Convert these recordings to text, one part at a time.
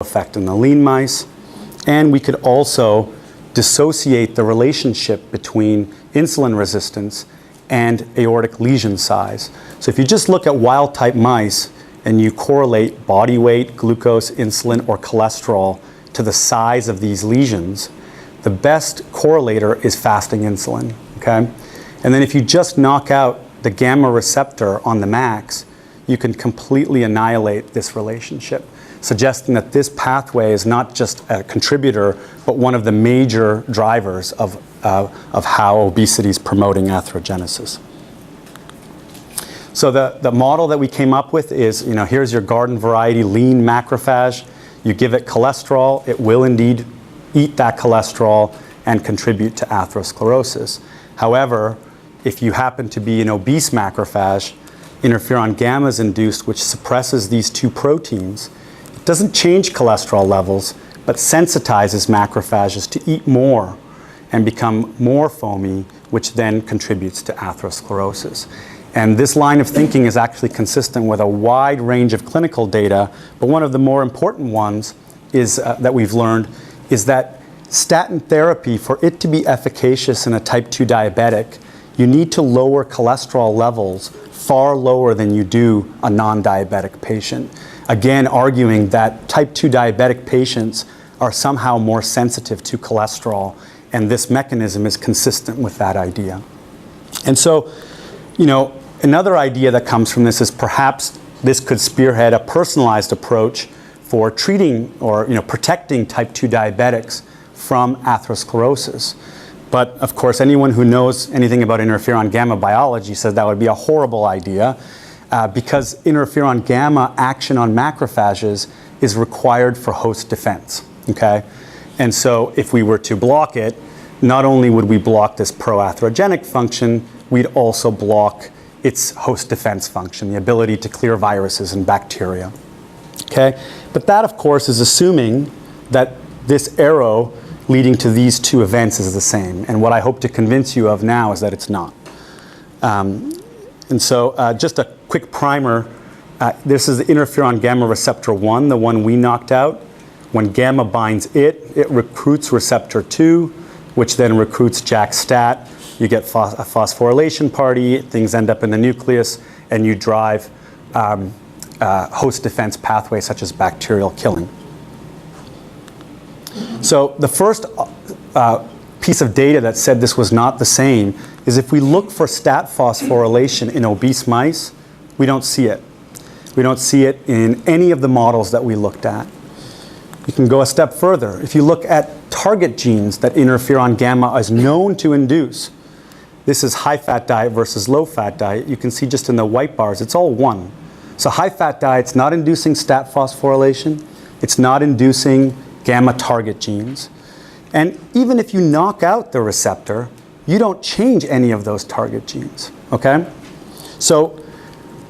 effect in the lean mice. And we could also dissociate the relationship between insulin resistance and aortic lesion size. So if you just look at wild-type mice and you correlate body weight, glucose, insulin, or cholesterol to the size of these lesions, the best correlator is fasting insulin, okay? And then if you just knock out the gamma receptor on the max, you can completely annihilate this relationship, suggesting that this pathway is not just a contributor, but one of the major drivers of how obesity is promoting atherogenesis. So the model that we came up with is, here's your garden variety lean macrophage. You give it cholesterol, it will indeed eat that cholesterol and contribute to atherosclerosis. However, if you happen to be an obese macrophage, interferon gamma is induced, which suppresses these two proteins. It doesn't change cholesterol levels, but sensitizes macrophages to eat more and become more foamy, which then contributes to atherosclerosis. And this line of thinking is actually consistent with a wide range of clinical data, but one of the more important ones is that we've learned is that statin therapy, for it to be efficacious in a type 2 diabetic, you need to lower cholesterol levels far lower than you do a non-diabetic patient. Again, arguing that type 2 diabetic patients are somehow more sensitive to cholesterol, and this mechanism is consistent with that idea. And so, another idea that comes from this is perhaps this could spearhead a personalized approach for treating or protecting type 2 diabetics from atherosclerosis. But of course, anyone who knows anything about interferon gamma biology says that would be a horrible idea because interferon gamma action on macrophages is required for host defense, okay? And so if we were to block it, not only would we block this pro-atherogenic function, we'd also block its host defense function, the ability to clear viruses and bacteria, okay? But that, of course, is assuming that this arrow leading to these two events is the same. And what I hope to convince you of now is that it's not. And so just a quick primer. This is the interferon gamma receptor 1, the one we knocked out. When gamma binds it recruits receptor 2, which then recruits JAK-STAT. You get a phosphorylation party, things end up in the nucleus, and you drive host defense pathways such as bacterial killing. So the first piece of data that said this was not the same is if we look for STAT phosphorylation in obese mice, we don't see it. We don't see it in any of the models that we looked at. You can go a step further. If you look at target genes that interferon gamma is known to induce, this is high-fat diet versus low-fat diet. You can see just in the white bars, it's all one. So high-fat diet's not inducing STAT phosphorylation. It's not inducing gamma target genes. And even if you knock out the receptor, you don't change any of those target genes, okay? So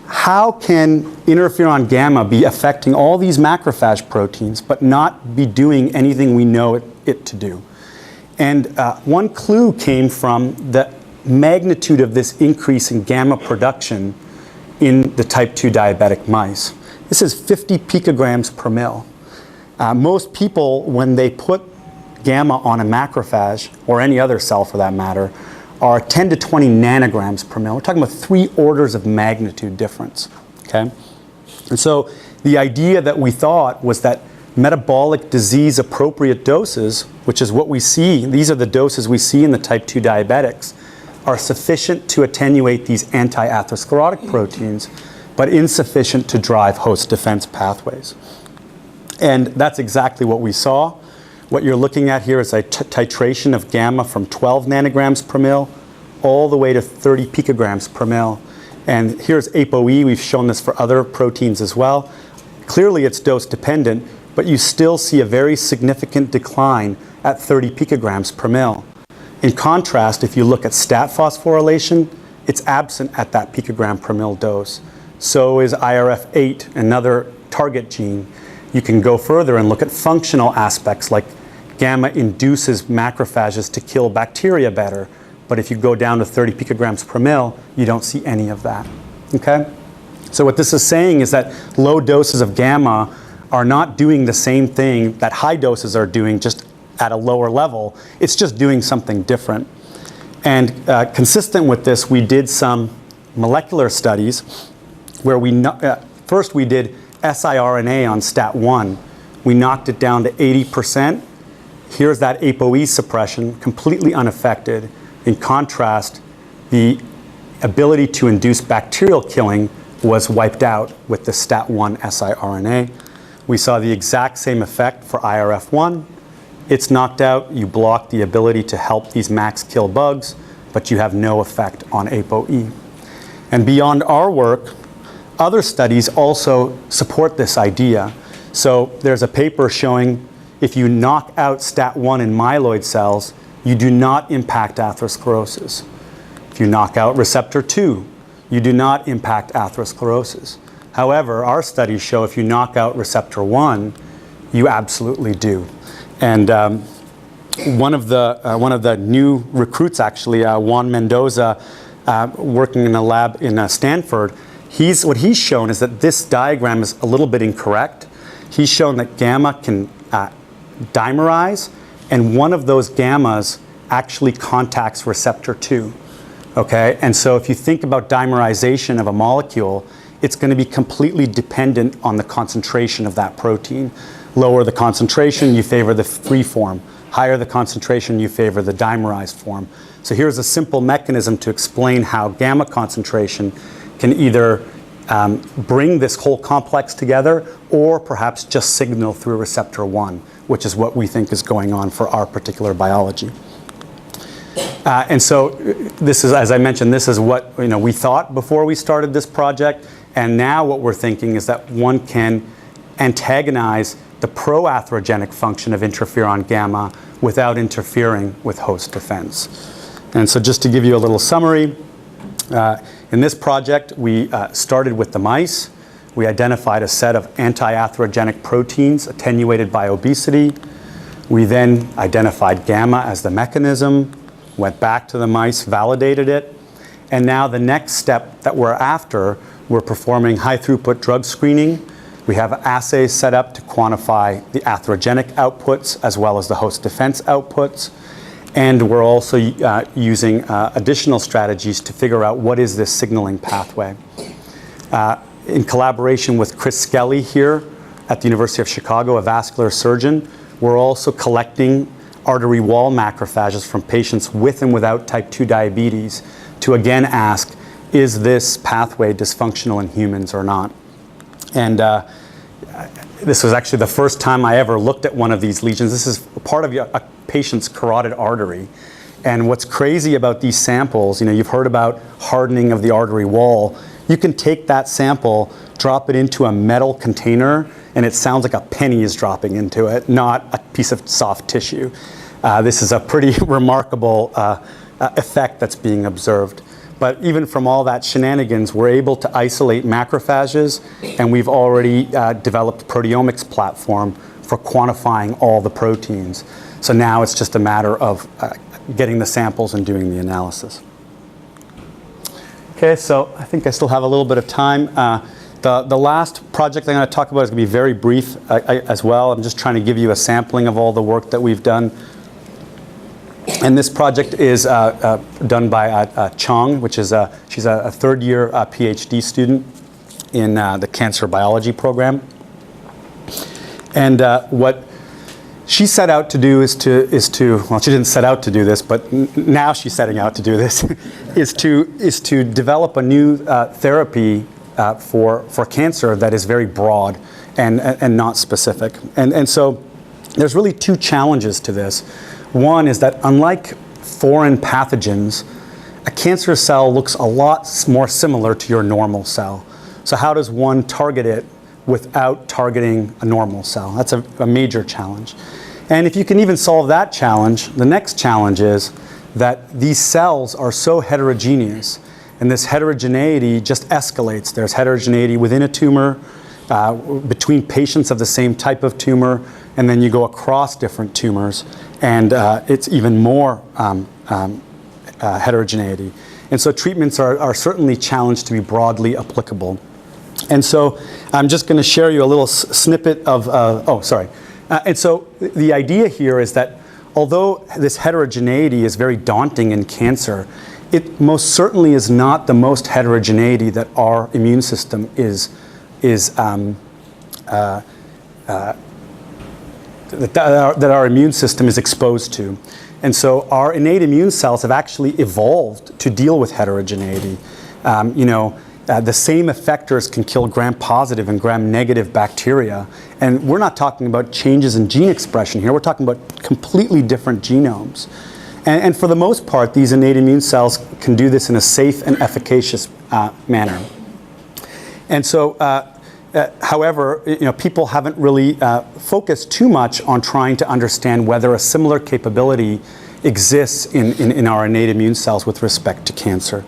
how can interferon gamma be affecting all these macrophage proteins but not be doing anything we know it to do? And one clue came from the magnitude of this increase in gamma production in the type 2 diabetic mice. This is 50 picograms per mil. Most people, when they put gamma on a macrophage, or any other cell for that matter, are 10 to 20 nanograms per mil. We're talking about 3 orders of magnitude difference, okay? And so the idea that we thought was that metabolic disease appropriate doses, which is what we see, these are the doses we see in the type 2 diabetics, are sufficient to attenuate these anti-atherosclerotic proteins, but insufficient to drive host defense pathways. And that's exactly what we saw. What you're looking at here is a titration of gamma from 12 nanograms per mil all the way to 30 picograms per mil. And here's ApoE. We've shown this for other proteins as well. Clearly it's dose dependent, but you still see a very significant decline at 30 picograms per mil. In contrast, if you look at STAT phosphorylation, it's absent at that picogram per mil dose. So is IRF8, another target gene. You can go further and look at functional aspects like gamma induces macrophages to kill bacteria better. But if you go down to 30 picograms per mil, you don't see any of that, okay? So what this is saying is that low doses of gamma are not doing the same thing that high doses are doing, just at a lower level. It's just doing something different. And consistent with this, we did some molecular studies where first we did siRNA on STAT1. We knocked it down to 80%. Here's that ApoE suppression, completely unaffected. In contrast, the ability to induce bacterial killing was wiped out with the STAT1 siRNA. We saw the exact same effect for IRF1. It's knocked out. You block the ability to help these max kill bugs, but you have no effect on ApoE. And beyond our work, other studies also support this idea. So there's a paper showing if you knock out STAT1 in myeloid cells, you do not impact atherosclerosis. If you knock out receptor 2, you do not impact atherosclerosis. However, our studies show if you knock out receptor 1, you absolutely do. And one of the new recruits, actually, Juan Mendoza, working in a lab in Stanford, what he's shown is that this diagram is a little bit incorrect. He's shown that gamma can dimerize, and one of those gammas actually contacts receptor 2. Okay, and so if you think about dimerization of a molecule, it's going to be completely dependent on the concentration of that protein. Lower the concentration, you favor the free form. Higher the concentration, you favor the dimerized form. So here's a simple mechanism to explain how gamma concentration can either bring this whole complex together or perhaps just signal through receptor 1, which is what we think is going on for our particular biology. And so this is, as I mentioned, this is what we thought before we started this project, and now what we're thinking is that one can antagonize the pro-atherogenic function of interferon gamma without interfering with host defense. And so just to give you a little summary, in this project we started with the mice. We identified a set of anti-atherogenic proteins attenuated by obesity. We then identified gamma as the mechanism, went back to the mice, validated it, and now the next step that we're after, we're performing high-throughput drug screening. We have assays set up to quantify the atherogenic outputs as well as the host defense outputs, and we're also using additional strategies to figure out what is this signaling pathway. In collaboration with Chris Skelly here at the University of Chicago, a vascular surgeon, we're also collecting artery wall macrophages from patients with and without type 2 diabetes to again ask, is this pathway dysfunctional in humans or not? And this was actually the first time I ever looked at one of these lesions. This is part of a patient's carotid artery. And what's crazy about these samples, you've heard about hardening of the artery wall. You can take that sample, drop it into a metal container, and it sounds like a penny is dropping into it, not a piece of soft tissue. This is a pretty remarkable effect that's being observed. But even from all that shenanigans, we're able to isolate macrophages, and we've already developed a proteomics platform for quantifying all the proteins. So now it's just a matter of getting the samples and doing the analysis. Okay, so I think I still have a little bit of time. The last project I'm going to talk about is going to be very brief as well. I'm just trying to give you a sampling of all the work that we've done. And this project is done by Chong, which is she's a third-year PhD student in the cancer biology program. And what she set out to do is to well, she didn't set out to do this, but now she's setting out to do this, is to develop a new therapy for cancer that is very broad and not specific. And so there's really two challenges to this. One is that unlike foreign pathogens, a cancer cell looks a lot more similar to your normal cell. So how does one target it without targeting a normal cell? That's a major challenge. And if you can even solve that challenge, the next challenge is that these cells are so heterogeneous, and this heterogeneity just escalates. There's heterogeneity within a tumor, between patients of the same type of tumor, and then you go across different tumors, and it's even more heterogeneity. And so treatments are certainly challenged to be broadly applicable. And so I'm just going to share you a little snippet of, and so the idea here is that although this heterogeneity is very daunting in cancer, it most certainly is not the most heterogeneity that our immune system that our immune system is exposed to. And so our innate immune cells have actually evolved to deal with heterogeneity. The same effectors can kill gram-positive and gram-negative bacteria. And we're not talking about changes in gene expression here. We're talking about completely different genomes. And for the most part, these innate immune cells can do this in a safe and efficacious manner. And so, however, people haven't really focused too much on trying to understand whether a similar capability exists in our innate immune cells with respect to cancer.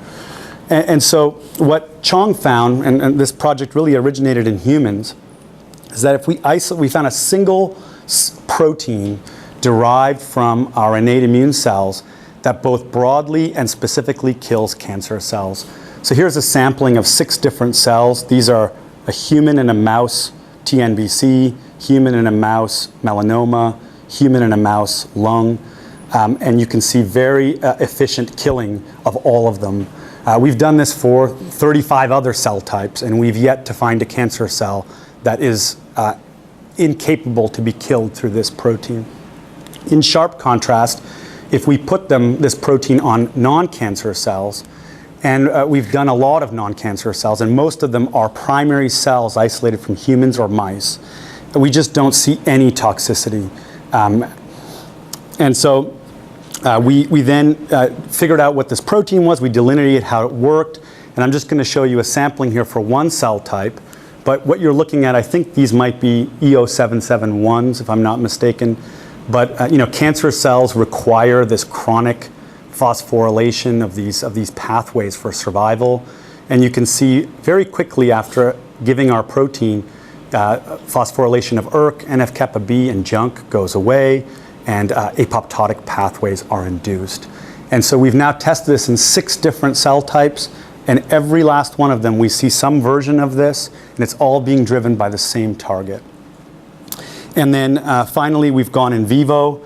And so what Chong found, and this project really originated in humans, is that if we found a single protein derived from our innate immune cells that both broadly and specifically kills cancer cells. So here's a sampling of 6 different cells. These are a human and a mouse TNBC, human and a mouse melanoma, human and a mouse lung, and you can see very efficient killing of all of them. We've done this for 35 other cell types, and we've yet to find a cancer cell that is incapable to be killed through this protein. In sharp contrast, if we put this protein on non-cancer cells, and we've done a lot of non-cancer cells, and most of them are primary cells isolated from humans or mice, we just don't see any toxicity. And so we then figured out what this protein was. We delineated how it worked, and I'm just going to show you a sampling here for one cell type. But what you're looking at, I think these might be EO771s, if I'm not mistaken. But cancer cells require this chronic phosphorylation of these pathways for survival, and you can see very quickly after giving our protein, phosphorylation of ERK, NF-kappa B, and JNK goes away, and apoptotic pathways are induced. And so we've now tested this in 6 different cell types, and every last one of them we see some version of this, and it's all being driven by the same target. And then finally we've gone in vivo,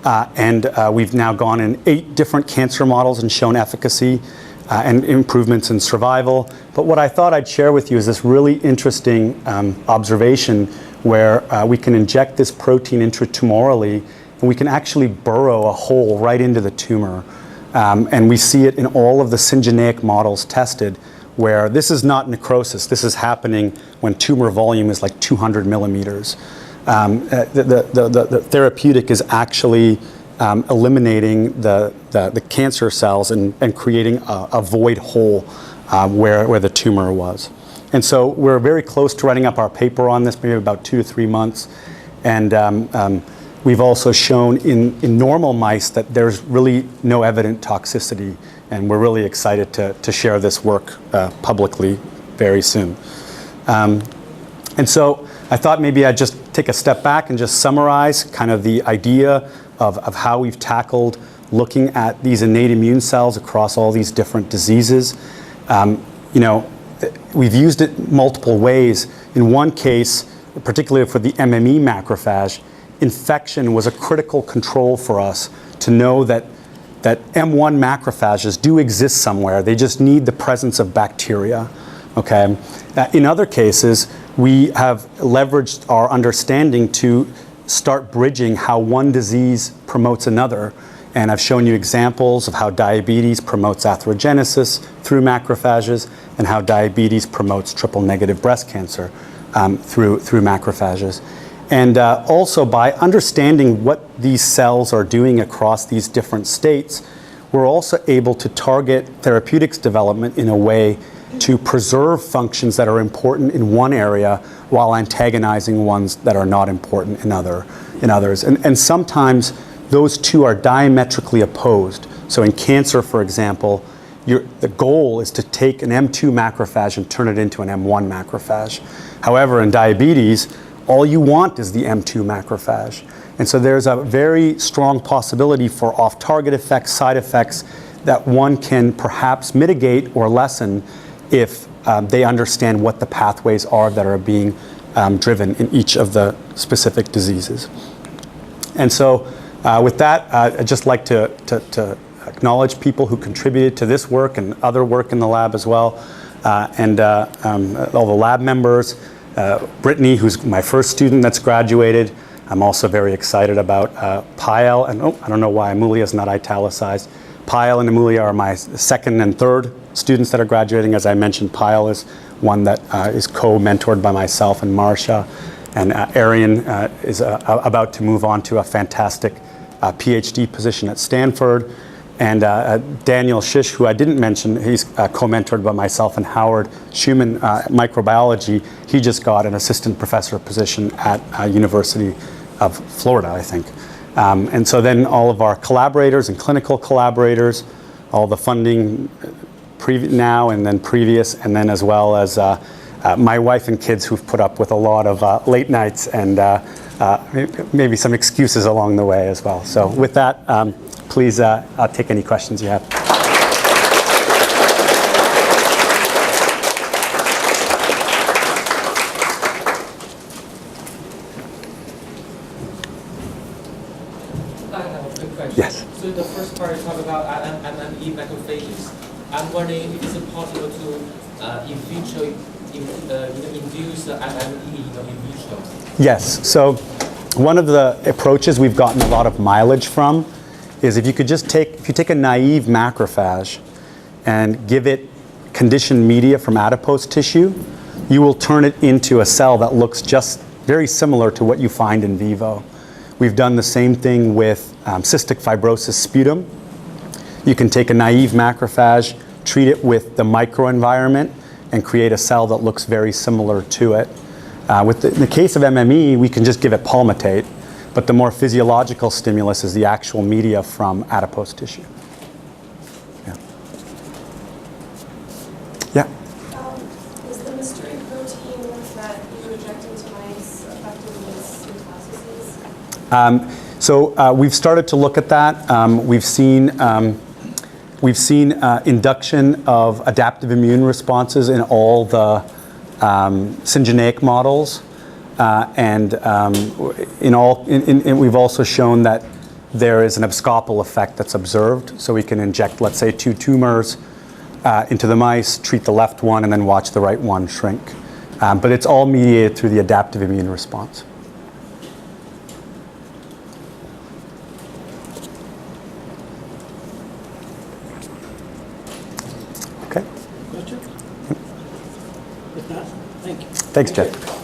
and we've now gone in 8 different cancer models and shown efficacy and improvements in survival. But what I thought I'd share with you is this really interesting observation where we can inject this protein intratumorally, and we can actually burrow a hole right into the tumor. And we see it in all of the syngeneic models tested, where this is not necrosis. This is happening when tumor volume is like 200 millimeters. The therapeutic is actually eliminating the cancer cells and creating a void hole where the tumor was. And so we're very close to writing up our paper on this, maybe about 2 to 3 months. And we've also shown in normal mice that there's really no evident toxicity, and we're really excited to share this work publicly very soon. And so I thought maybe I'd just take a step back and just summarize kind of the idea of how we've tackled looking at these innate immune cells across all these different diseases. We've used it multiple ways. In one case, particularly for the MME macrophage, infection was a critical control for us to know that M1 macrophages do exist somewhere. They just need the presence of bacteria. Okay. In other cases, we have leveraged our understanding to start bridging how one disease promotes another. And I've shown you examples of how diabetes promotes atherogenesis through macrophages, and how diabetes promotes triple-negative breast cancer through macrophages. And also by understanding what these cells are doing across these different states, we're also able to target therapeutics development in a way to preserve functions that are important in one area while antagonizing ones that are not important in others. And sometimes those two are diametrically opposed. So in cancer, for example, the goal is to take an M2 macrophage and turn it into an M1 macrophage. However, in diabetes, all you want is the M2 macrophage. And so there's a very strong possibility for off-target effects, side effects that one can perhaps mitigate or lessen if they understand what the pathways are that are being driven in each of the specific diseases. And so with that, I'd just like to acknowledge people who contributed to this work and other work in the lab as well, and all the lab members. Brittany, who's my first student that's graduated. I'm also very excited about Payal, and I don't know why Amulia is not italicized. Payal and Amulia are my second and third students that are graduating. As I mentioned, Payal is one that is co-mentored by myself and Marcia, and Arian is about to move on to a fantastic PhD position at Stanford. And Daniel Shish, who I didn't mention, he's co-mentored by myself and Howard Schumann, microbiology. He just got an assistant professor position at University of Florida, I think. And so then all of our collaborators and clinical collaborators, all the funding now and then previous, and then as well as my wife and kids who've put up with a lot of late nights and maybe some excuses along the way as well. So with that, please take any questions you have. I have a quick question. Yes. So the first part you talk about MME macrophages. I'm wondering if it's possible to in vitro induce MME in vitro. Yes. So one of the approaches we've gotten a lot of mileage from is if you take a naive macrophage and give it conditioned media from adipose tissue, you will turn it into a cell that looks just very similar to what you find in vivo. We've done the same thing with cystic fibrosis sputum. You can take a naive macrophage, treat it with the microenvironment, and create a cell that looks very similar to it. In the case of MME, we can just give it palmitate, but the more physiological stimulus is the actual media from adipose tissue. Yeah. Yeah. Is the mystery protein that you inject into mice affected with metastases? So we've started to look at that. We've seen induction of adaptive immune responses in all the syngeneic models. And we've also shown that there is an abscopal effect that's observed. So we can inject, let's say, 2 tumors into the mice, treat the left one, and then watch the right one shrink. But it's all mediated through the adaptive immune response. Okay. Question? If not, thank you. Thanks, Jeff.